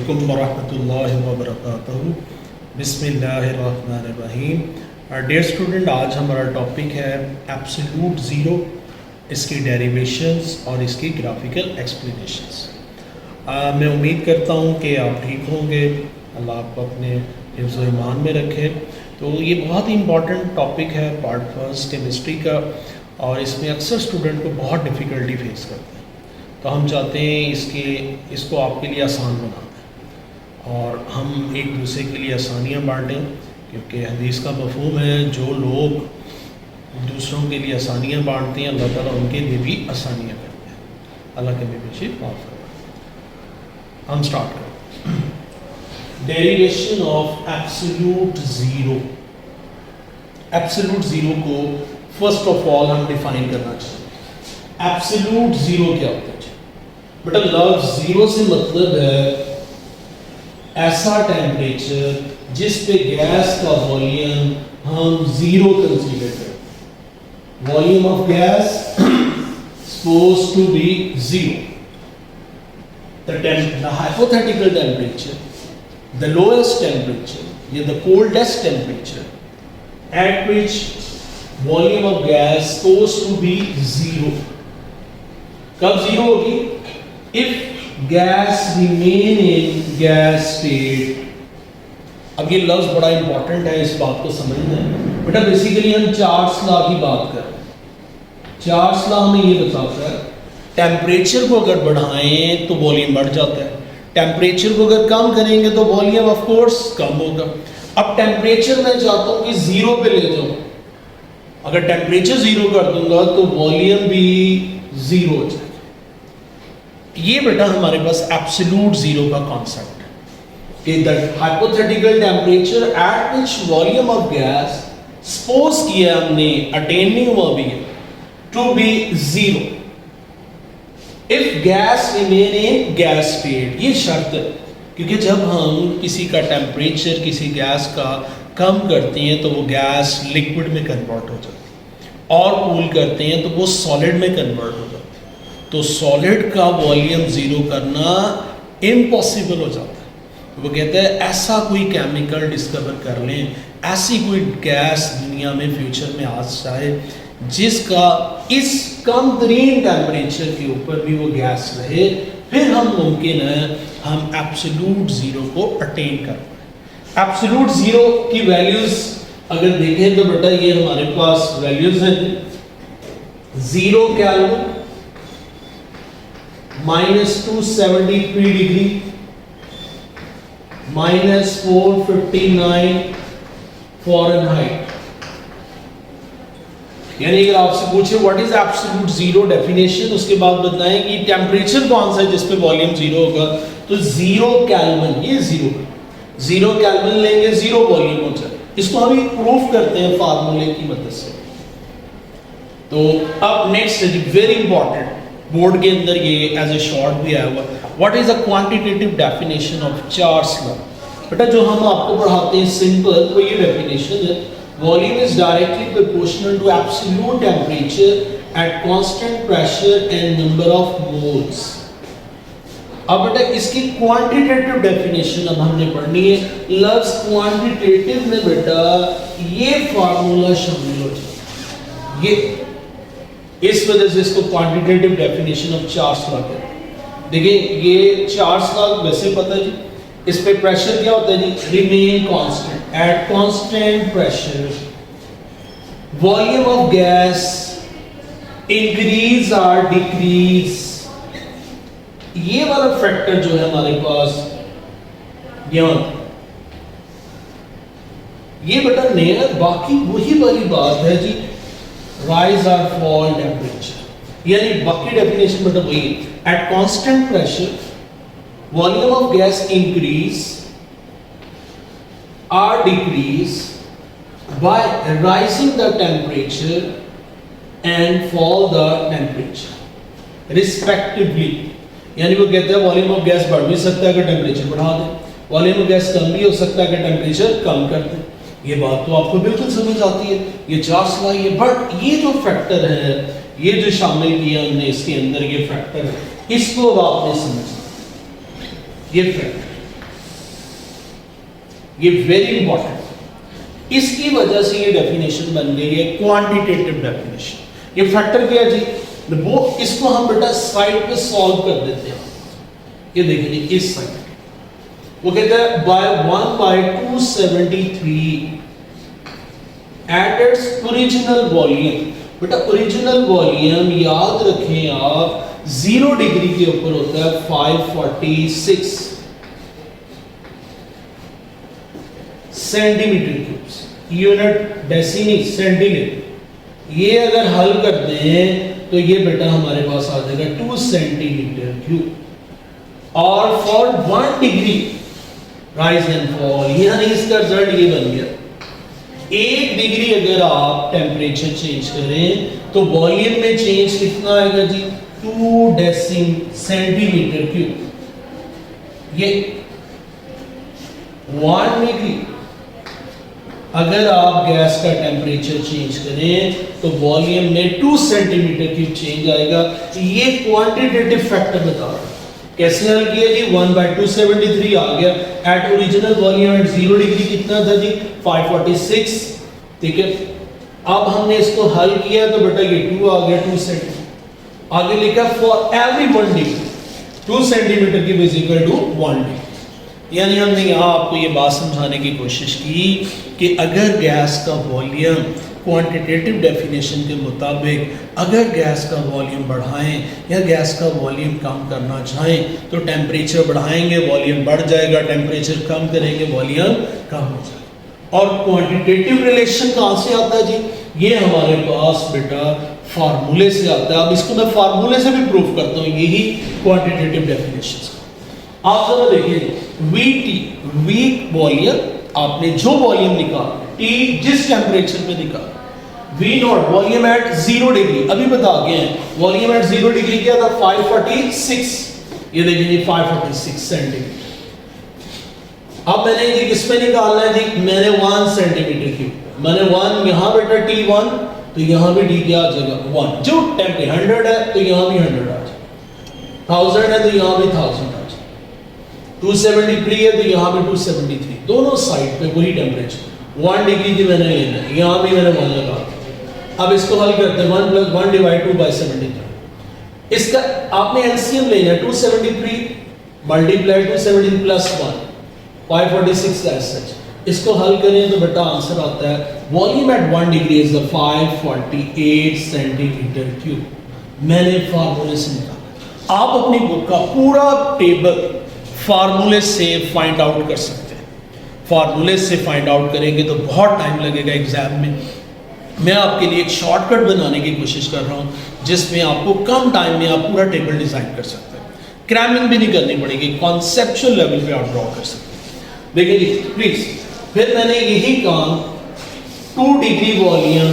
अलैकुम वरहमतुल्लाहि वबरकातुहू। बिस्मिल्लाहिर्रहमानिर्रहीम। डियर स्टूडेंट, आज हमारा टॉपिक है एब्सोल्यूट ज़ीरो, इसकी डेरिवेशंस और इसकी ग्राफिकल एक्सप्लेनेशंस। मैं उम्मीद करता हूँ कि आप ठीक होंगे, अल्लाह आपको अपने हिफ्ज़ व ईमान में रखे। तो ये बहुत ही इम्पॉर्टेंट टॉपिक है पार्ट फर्स्ट केमिस्ट्री का, और इसमें अक्सर स्टूडेंट को बहुत डिफ़िकल्टी फेस करते हैं। तो हम चाहते हैं इसको आपके लिए आसान बना दें और हम एक दूसरे के लिए आसानियाँ बांटें, क्योंकि हदीस का मफ़हूम है जो लोग दूसरों के लिए आसानियाँ बांटते हैं अल्लाह ताला उनके लिए भी आसानियाँ करते हैं। अल्लाह के बेशि माफ़ करें। हम स्टार्ट करें। Derivation of absolute zero. Absolute zero को फर्स्ट ऑफ ऑल हम डिफाइन करना चाहिए। एब्सोल्यूट ज़ीरो क्या होता है? बेटा लफ्ज़ ज़ीरो से मतलब है ऐसा टेम्परेचर जिस पे गैस का वॉल्यूम हम ज़ीरो कंसीडर करें। Volume of gas supposed to be zero. The hypothetical temperature, the lowest temperature, या the coldest temperature at which volume of gas supposed to be zero. कब zero होगी? If gas remain in gas state. अब ये लफ्ज़ बड़ा important है, इस बात को समझना है। बेटा बेसिकली हम चार्ल्स लॉ की बात कर रहे हैं। चार्ल्स लॉ में ये बताता है टेम्परेचर को अगर बढ़ाएं तो वॉल्यूम बढ़ जाता है, टेम्परेचर को अगर कम करेंगे तो वॉल्यूम ऑफ कोर्स कम होगा। अब टेम्परेचर मैं चाहता हूँ कि ज़ीरो पे ले जाऊँ। अगर टेम्परेचर ज़ीरो कर दूंगा तो वॉल्यूम भी ज़ीरो हो जाएगा। ये बेटा हमारे पास एब्सोल्यूट ज़ीरो का कॉन्सेप्ट है कि the hypothetical temperature at which volume of gas suppose किया हमने, अटेन नहीं हुआ भी है, to be zero if gas remain in gas state. ये शर्त है, क्योंकि जब हम किसी का टेम्परेचर किसी गैस का कम करते हैं तो वो गैस लिक्विड में कन्वर्ट हो जाती है, और कूल करते हैं तो वो सॉलिड में कन्वर्ट हो जाती है। तो सॉलिड का वॉल्यूम ज़ीरो करना इम्पॉसिबल हो जाता है। वो कहते हैं ऐसा कोई केमिकल डिस्कवर कर लें, ऐसी कोई गैस दुनिया में फ्यूचर में आ जाए जिसका इस कम तरीन टेम्परेचर के ऊपर भी वो गैस रहे, फिर हम मुमकिन है हम एब्सोल्यूट ज़ीरो को अटेन कर पाए। एब्सोल्यूट ज़ीरो की वैल्यूज़ अगर देखें तो बेटा ये हमारे पास वैल्यूज़ हैं। 0 केल्विन, -273 डिग्री, -459 फ़ारेनहाइट। यानी अगर आपसे पूछे what is absolute zero definition, उसके बाद बताएं कि टेम्परेचर कौन सा है जिस पे वॉल्यूम ज़ीरो होगा, तो 0 केल्विन, ये ज़ीरो केल्विन लेंगे, ज़ीरो वॉल्यूम हो जाए। इसको हम प्रूफ करते हैं फार्मूले की मदद से। तो अब नेक्स्ट वेरी इंपॉर्टेंट, बोर्ड के अंदर ये एज ए शॉर्ट भी आया हुआ, what is a quantitative definition of Charles law. बेटा जो हम आपको पढ़ाते हैं सिंपल, तो ये डेफिनेशन है volume is directly proportional to absolute temperature at constant pressure and number of moles. अब बेटा इसकी क्वांटिटेटिव डेफिनेशन अब हमने पढ़नी है। लफ्ज़ क्वांटिटेटिव में बेटा ये फार्मूला शामिल हो जाए, ये इस वजह से इसको quantitative definition of Charles law कहते हैं। देखिए ये चार्ल्स लॉ वैसे पता है जी, इस पे प्रेशर क्या होता है जी, remain constant at constant pressure volume of gas increase और डिक्रीज। ये वाला फैक्टर जो है हमारे पास यहां, ये बेटा नया, बाकी वही वाली बात है जी, राइज और फॉल टेम्परेचर। यानी बाकी डेफिनेशन बेटा वही है, eight constant pressure volume of gas increase or decrease by rising the temperature and fall the temperature respectively। यानी वो कहते हैं वॉल्यूम ऑफ गैस बढ़ भी सकता है अगर टेम्परेचर बढ़ा दें, वॉल्यूम ऑफ गैस कम भी हो सकता है अगर टेम्परेचर कम कर दें। ये बात तो आपको बिल्कुल समझ आती है, ये चार्ल्स लॉ है। बट ये जो फैक्टर है, ये जो शामिल किया हमने इसके अंदर, ये फैक्टर इसको अब आपने समझना, ये फैक्टर ये वेरी इंपॉर्टेंट। इसकी वजह से ये डेफिनेशन बन गई है क्वांटिटेटिव डेफिनेशन। ये फैक्टर क्या है जी, वो इसको हम बेटा साइड पे सॉल्व कर देते हैं। ये देखिए इस साइड वो कहता है by 1/273 at its original volume. बेटा ओरिजिनल वॉल्यूम याद रखें आप 0 डिग्री के ऊपर होता है 546 सेंटीमीटर क्यूब्स, यूनिट डेसिनी सेंटीमीटर। ये अगर हल कर दें तो ये बेटा हमारे पास आ जाएगा 2 सेंटीमीटर क्यूब। और for 1 degree rise and fall, यानी इसका रिजल्ट ये बन गया 1 डिग्री अगर आप टेम्परेचर चेंज करें तो वॉल्यूम में चेंज कितना आएगा जी, 2 डेसिम सेंटीमीटर क्यूब। ये 1 डिग्री अगर आप गैस का टेम्परेचर चेंज करें तो वॉल्यूम में 2 सेंटीमीटर क्यूब चेंज आएगा। ये क्वांटिटेटिव फैक्टर बता रहा है। कैसे हल किया जी, 1/273 आ गया। At original volume at 0 degree कितना था जी, 546। ठीक है, अब हमने इसको हल किया तो बेटा ये 2 आ गया, 2 सेंटीमीटर। आगे लिखा फॉर एवरी 1 डिग्री 2 सेंटीमीटर की इज इक्वल टू 1 डिग्री। यानी हमने यहाँ आपको ये बात समझाने की कोशिश की कि अगर गैस का वॉल्यूम क्वांटिटेटिव डेफिनेशन के मुताबिक अगर गैस का वॉल्यूम बढ़ाएं या गैस का वॉल्यूम कम करना चाहें तो टेम्परेचर बढ़ाएंगे वॉल्यूम बढ़ जाएगा, टेम्परेचर कम करेंगे वॉल्यूम कम हो जाएगा। और क्वांटिटेटिव रिलेशन कहाँ से आता है जी, ये हमारे पास बेटा फार्मूले से आता है। अब इसको मैं फार्मूले से भी प्रूव करता हूँ, यही क्वांटिटेटिव डेफिनेशन। आप जरा देखिए वीटी वीक वॉल्यूम, आपने जो वॉल्यूम निकाला टी जिस टेम्परेचर पे निकाला, V naught volume at 0 degree, अभी बता गए हैं वॉल्यूम एट 0 डिग्री क्या था 546। ये देखिए 546 सेंटीमीटर। अब मैंने जी किस पे निकालना है जी, मैंने 1 सेंटीमीटर की, मैंने 1 यहाँ बेटा T1 तो यहाँ भी डी क्या आ जाएगा 1। जो टेम्परेचर 100 है तो यहाँ भी 100 आ जाएगा, 1000 है तो यहाँ भी 1000 आ जाएगा, 273 है तो यहाँ भी 273, दोनों साइड पे वही टेम्परेचर। 1 डिग्री की मैंने लेना है, यहाँ भी मैंने 1 लगा। अब इसको हल करते हैं 1 + 1 / 2/73। इसका आपने एलसीएम लेना है 273 × 273 + 1 546 एज सच। इसको हल करें तो बेटा आंसर आता है volume at 1 degree is 548 centimetre cube. मैंने फार्मूले से निकाला। आप अपनी बुक का पूरा टेबल फार्मूले से फाइंड आउट कर सकते हैं। फार्मूले से फाइंड आउट करेंगे तो बहुत टाइम लगेगा एग्जाम में। मैं आपके लिए एक शॉर्टकट बनाने की कोशिश कर रहा हूँ जिसमें आपको कम टाइम में आप पूरा टेबल डिजाइन कर सकते हैं। क्रैमिंग भी नहीं करनी पड़ेगी, कॉन्सेप्चुअल लेवल पे आप ड्रॉ कर सकते हैं। देखिए जी प्लीज, फिर मैंने यही काम 2 डिग्री वॉल्यूम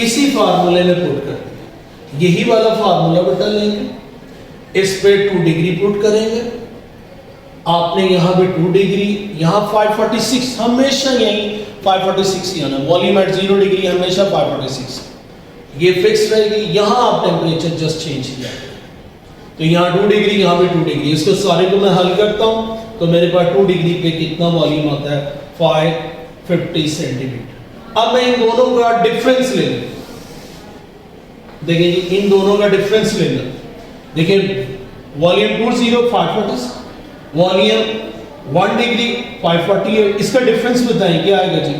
इसी फार्मूले में पुट कर दिया। यही वाला फार्मूला बेटा लेंगे, इस पे 2 डिग्री पुट करेंगे। आपने यहाँ पे 2 डिग्री, यहाँ 546, हमेशा यही 546 ही आना। वॉल्यूम एट 0 डिग्री हमेशा 546, ये फिक्स रहेगी। यहाँ आप टेम्परेचर जस्ट चेंज किया तो यहाँ 2 डिग्री, यहाँ पे 2 डिग्री। इसको सारे को मैं हल करता हूँ तो मेरे पास 2 डिग्री पे कितना वॉल्यूम आता है 550 सेंटीमीटर। अब मैं इन दोनों का डिफरेंस ले लूँ। देखिए जी इन दोनों का डिफरेंस ले लूँ। देखिए वॉल्यूम 20 540, वॉल्यूम 1 डिग्री 540 है। इसका डिफरेंस बताएं क्या आएगा जी,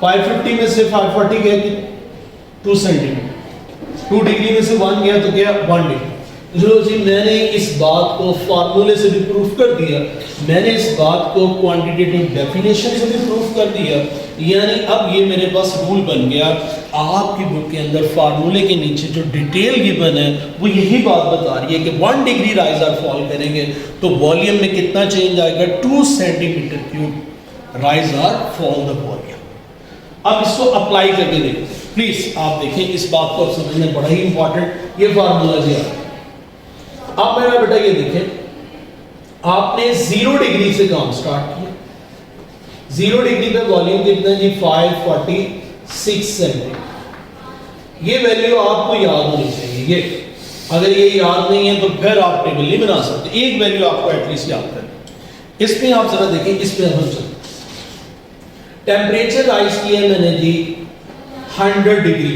550 में से 540 गया कि 2 सेंटीमीटर, 2 डिग्री में से 1 गया तो क्या 1 डिग्री। चलो जी मैंने इस बात को फार्मूले से भी प्रूफ कर दिया, मैंने इस बात को क्वांटिटेटिव डेफिनेशन से भी प्रूफ कर दिया। यानी अब ये मेरे पास रूल बन गया। आपकी बुक के अंदर फार्मूले के नीचे जो डिटेल गिवन है वो यही बात बता रही है कि 1 डिग्री राइज और फॉल करेंगे तो वॉल्यूम में कितना चेंज आएगा 2 सेंटीमीटर क्यूब राइज और फॉल द वॉल्यूम। अब इसको अप्लाई करके देखते हैं। प्लीज आप देखें इस बात को समझना बड़ा ही इंपॉर्टेंट। ये फार्मूला जी अब मेरा बेटा ये देखें, आपने 0 डिग्री से काम स्टार्ट किया। 0 डिग्री पे वॉल्यूम कितना जी 546 सेंटीमीटर। ये वैल्यू आपको याद होनी चाहिए। ये अगर ये याद नहीं है तो फिर आप टेबल नहीं बना सकते। एक वैल्यू आपको एटलीस्ट याद करनी। इस पे आप जरा देखें, इस पे हम चलते टेम्परेचर राइज किया है मैंने जी 100 डिग्री,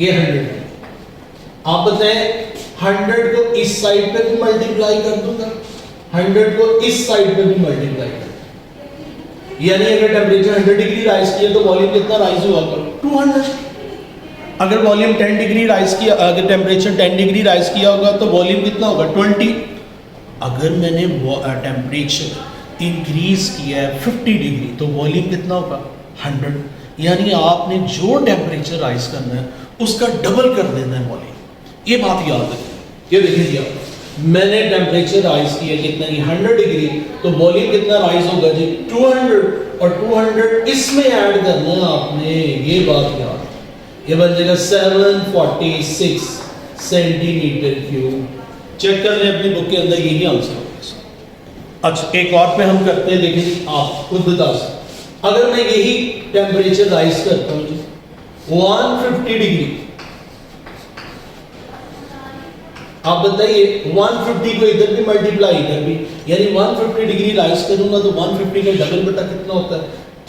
ये 100 आप बताएं 100 को इस साइड पे भी मल्टीप्लाई कर दूंगा, 100 को इस साइड पे भी मल्टीप्लाई कर दूंगा, यानी अगर टेम्परेचर 100 डिग्री राइज किया तो वॉल्यूम कितना राइज हुआ? 200। अगर वॉल्यूम 10 डिग्री राइज किया, अगर टेम्परेचर 10 डिग्री राइज किया होगा तो वॉल्यूम कितना होगा? 20। अगर मैंने टेम्परेचर इंक्रीज किया है 50 डिग्री तो वॉल्यूम कितना होगा? 100। यानी आपने जो टेम्परेचर राइज करना है उसका डबल कर देना है वॉल्यूम। ये बात याद रखिए। ये देखिए आप, मैंने टेम्परेचर राइज किया कितना? 100 डिग्री, तो वॉल्यूम कितना राइज होगा जी? 200। और 200 इसमें ऐड करना है आपने, ये बात याद। ये बन जाएगा 746 सेंटीमीटर क्यूब। चेक कर लें अपनी बुक के अंदर, यही आंसर होगा। अच्छा, एक और पे हम करते हैं, देखिए आप खुद बता सकते। अगर मैं यही टेम्परेचर राइज करता हूँ 150 डिग्री, आप बताइए 150 को इधर भी मल्टीप्लाई कर भी, यानी 150 डिग्री राइज करूंगा तो 150 का डबल बटा कितना होता है?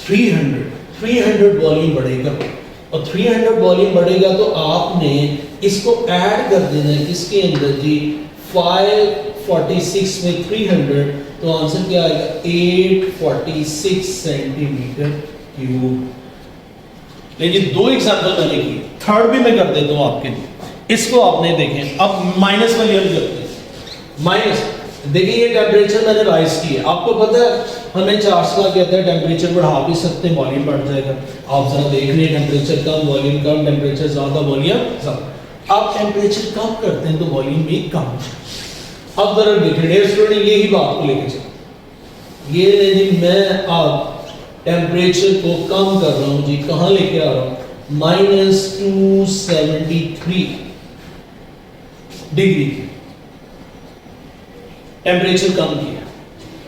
300 वॉल्यूम बढ़ेगा। और 300 वॉल्यूम बढ़ेगा तो आपने इसको ऐड कर देना है किसके अंदर जी? 546 में 300, तो आंसर क्या आएगा? 846 सेंटीमीटर क्यूब। लेकिन दो एग्जांपल मैंने किए, थर्ड भी मैं कर देता हूं आपके लिए। इसको आपने देखें, अब माइनस वाली हम करते हैं। माइनस, देखिए ये टेम्परेचर मैंने राइज किया, आपको पता है हमें चार्ज का कहता है टेम्परेचर बढ़ा भी सकते हैं, वॉल्यूम बढ़ जाएगा। आप जरा देख लें, टेम्परेचर कम वॉल्यूम कम, टेम्परेचर ज्यादा वॉल्यूम ज्यादा। आप टेम्परेचर कम करते हैं तो वॉल्यूम भी कम हो जाए। अब जरा देखें डियर स्टूडेंट, यही बात को लेके चलो। ये नहीं, मैं अब टेम्परेचर को कम कर रहा हूं जी, कहां लेके आ रहा हूं? -273 डिग्री टेम्परेचर कम किया।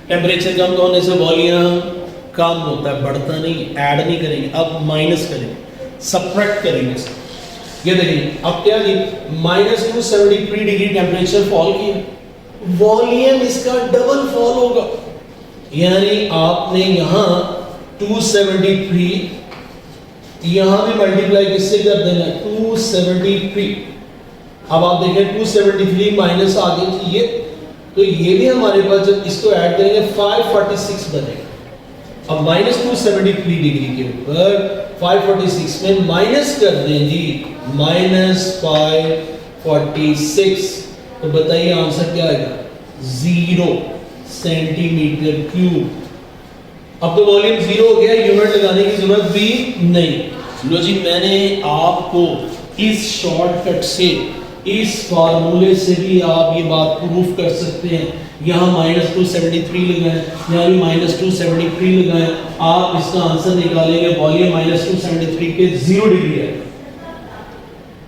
टेम्परेचर कम होने से वॉल्यूम कम होता है, बढ़ता नहीं, ऐड नहीं करेंगे, अब माइनस करेंगे, सब्ट्रैक्ट करेंगे। ये देखिए अब क्या जी, -273 डिग्री टेम्परेचर फॉल किया, वॉल्यूम इसका डबल फॉल होगा। यानी आपने यहां 273 यहां भी मल्टीप्लाई किससे कर देना? 273। अब आप देखें 273 माइनस आ गई ये, तो ये भी हमारे पास जब इसको ऐड करेंगे 546 बनेगा। अब -273 डिग्री के ऊपर 546 में माइनस कर दें जी, -546, तो बताइए आंसर क्या आएगा? 0 सेंटीमीटर क्यूब। अब तो वॉल्यूम 0 हो गया, यूनिट लगाने की जरूरत भी नहीं। लो जी, मैंने आपको इस शॉर्टकट से, इस फार्मूले से भी आप ये बात प्रूफ कर सकते हैं। यहाँ -273 लगाएं, यहाँ भी -273 लगाएं, आप इसका आंसर निकालेंगे, वॉल्यूम -273 के 0 डिग्री है।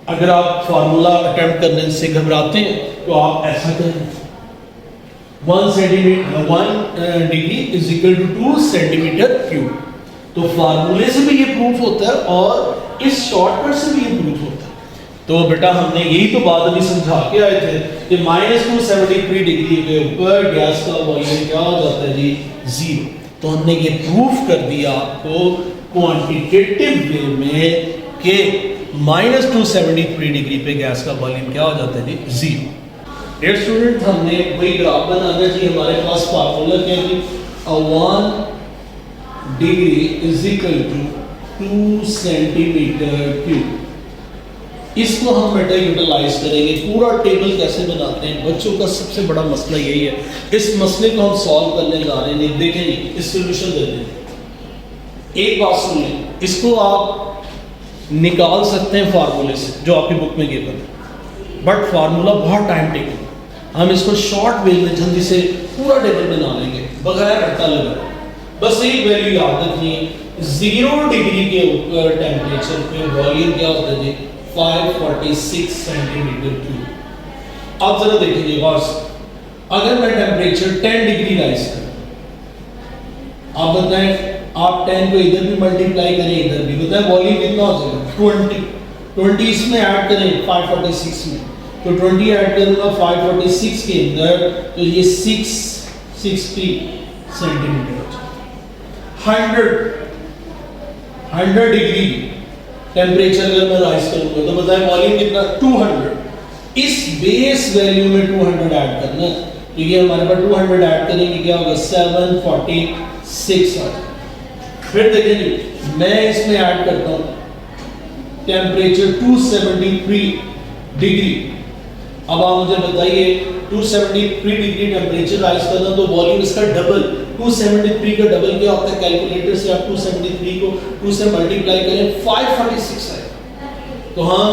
अगर आप फार्मूला अटेम्प्ट करने से घबराते हैं तो आप ऐसा करें, 1 degree is equal to 2 centimetre cube. तो फार्मूले से भी ये प्रूफ होता है और इस शॉर्टकट से भी ये प्रूफ होता है। तो बेटा हमने यही तो बात अभी समझा के आए थे कि -273 डिग्री के ऊपर गैस का वॉल्यूम क्या हो जाता है जी? 0। तो हमने ये प्रूफ कर दिया आपको क्वांटिटेटिव वे में कि -273 डिग्री पे गैस का वॉल्यूम क्या हो जाता है जी? 0। डियर स्टूडेंट, हमने वही ग्राफ बनाना जी, हमारे पास फार्मूला क्या है जी? 1 degree is equal to 2 centimetre cube. इसको हम बेटा यूटिलाइज करेंगे। पूरा टेबल कैसे बनाते हैं, बच्चों का सबसे बड़ा मसला यही है। इस मसले को हम सॉल्व करने जा रहे हैं। देखें जी, इस सोल्यूशन दे दें। एक बात सुन लें, इसको आप निकाल सकते हैं फार्मूले से जो आपकी बुक में गिवन है, बट फार्मूला बहुत टाइम टेकिंग। हम इसको शॉर्ट वे में जल्दी से पूरा टेबल बना लेंगे बगैर रट्टा लगाए। बस एक वैल्यू याद रखनी है, 0 डिग्री के ऊपर टेम्परेचर पे वॉल्यूम क्या होता है जी? 546 सेंटीमीटर क्यूब। अब जरा देखिए गौर से, अगर मैं टेम्परेचर 10 डिग्री राइज करूं, आप बताएं, आप 10 को इधर भी मल्टीप्लाई करें, इधर भी बताएं, वॉल्यूम कितना हो जाएगा? 20 इसमें ऐड करें 546 में, तो 20 ऐड करूंगा 546 के अंदर, तो ये 660 सेंटीमीटर हो जाएगा। 100 डिग्री टेम्परेचर अगर मैं राइज करूंगा तो बताएं वॉल्यूम कितना 200। इस बेस वैल्यू में 200 ऐड करना है, तो ये हमारे पास 200 ऐड करेंगे क्या होगा 746 आ जाएगा। फिर देखिए मैं इसमें ऐड करता हूं टेम्परेचर 273 डिग्री। अब आप मुझे बताइए 273 डिग्री टेम्परेचर राइज करना तो वॉल्यूम इसका डबल 273 का डबल क्या होता है, कैलकुलेटर से आप 273 को 2 से मल्टीप्लाई करें 546 आएगा। तो हम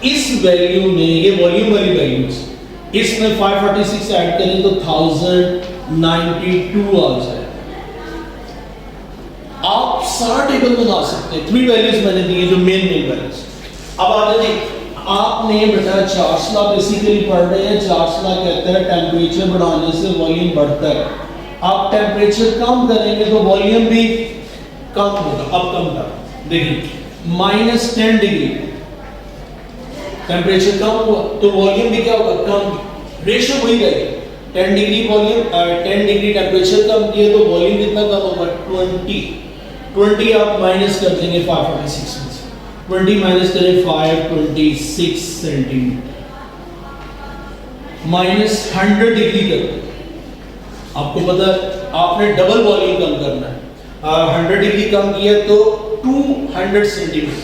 इस वैल्यू में ये वॉल्यूम वाली वैल्यूज इसमें 546 ऐड करें तो 1092 आ जाए। आप सारा टेबल बना सकते हैं, 3 वैल्यूज मैंने दी है जो मेन वैल्यूज। अब आ जाइए आपने बेटा चार्ल्स लॉ बेसिकली पढ़ रहे हैं। चार्ल्स लॉ कहता है टेम्परेचर बढ़ाने से वॉल्यूम बढ़ता है। आप टेम्परेचर कम करेंगे तो वॉल्यूम भी कम होगा। अब कम कर देखिए -10 डिग्री टेम्परेचर कम हुआ तो वॉल्यूम भी क्या होगा कम, रेशियो वही रहेगी। 10 डिग्री वॉल्यूम 10 डिग्री टेम्परेचर कम किया तो वॉल्यूम कितना कम होगा 20 आप माइनस कर देंगे 546 में से 20 माइनस करें 526 सेंटीमीटर माइनस 100 डिग्री कर दें। आपको पता है आपने डबल वॉल्यूम कम करना है। 100 डिग्री कम किया तो 200 सेंटीमीटर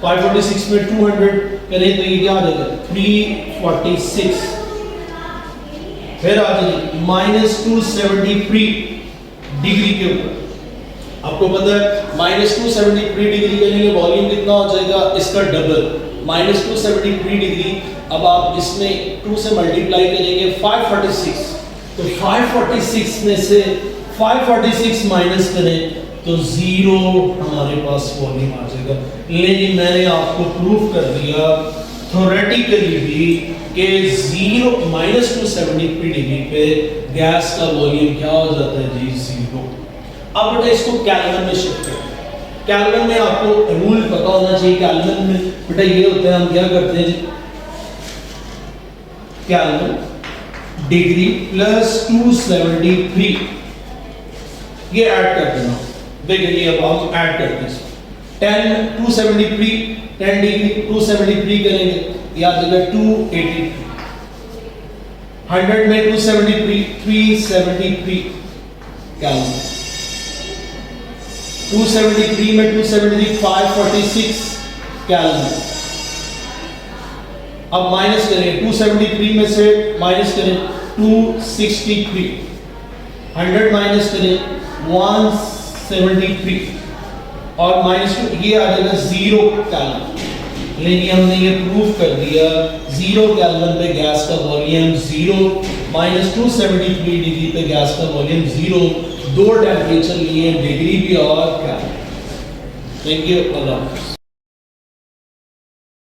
546 में 200 करें तो ये क्या आ जाएगा 346। फिर आ जाइए -273 डिग्री के ऊपर। आपको पता है -273 डिग्री करेंगे वॉल्यूम कितना हो जाएगा इसका डबल -273 डिग्री। अब आप इसमें 2 से मल्टीप्लाई करेंगे 546 तो 546 में से 546 माइनस करें तो 0 हमारे पास वॉल्यूम आ जाएगा। लेकिन मैंने आपको प्रूफ कर दिया थ्योरेटिकली भी कि 0 -273 डिग्री पे गैस का वॉल्यूम क्या हो जाता है जी 0। अब बेटा इसको केल्विन में शिफ्ट करें। केल्विन में आपको रूल पता होना चाहिए। केल्विन में बेटा ये होता है हम क्या करते हैं केल्विन डिग्री प्लस 273 ये ऐड कर देना। देखिए अब हम ऐड करते हैं 10 273 10 डिग्री 273 करेंगे या जगह 283 100 में 273 373 केल्विन 273 में 273 546 केल्विन। अब माइनस करें 273 में से माइनस करें 263 100 माइनस करें 173 और -2 ये आ जाएगा 0 केल्विन। लेकिन हमने ये प्रूफ कर दिया 0 केल्विन पे गैस का वॉल्यूम 0 -273 डिग्री पे गैस का वॉल्यूम 0। दो टेम्परेचर लिए डिग्री भी और केल्विन। Thank you Allah.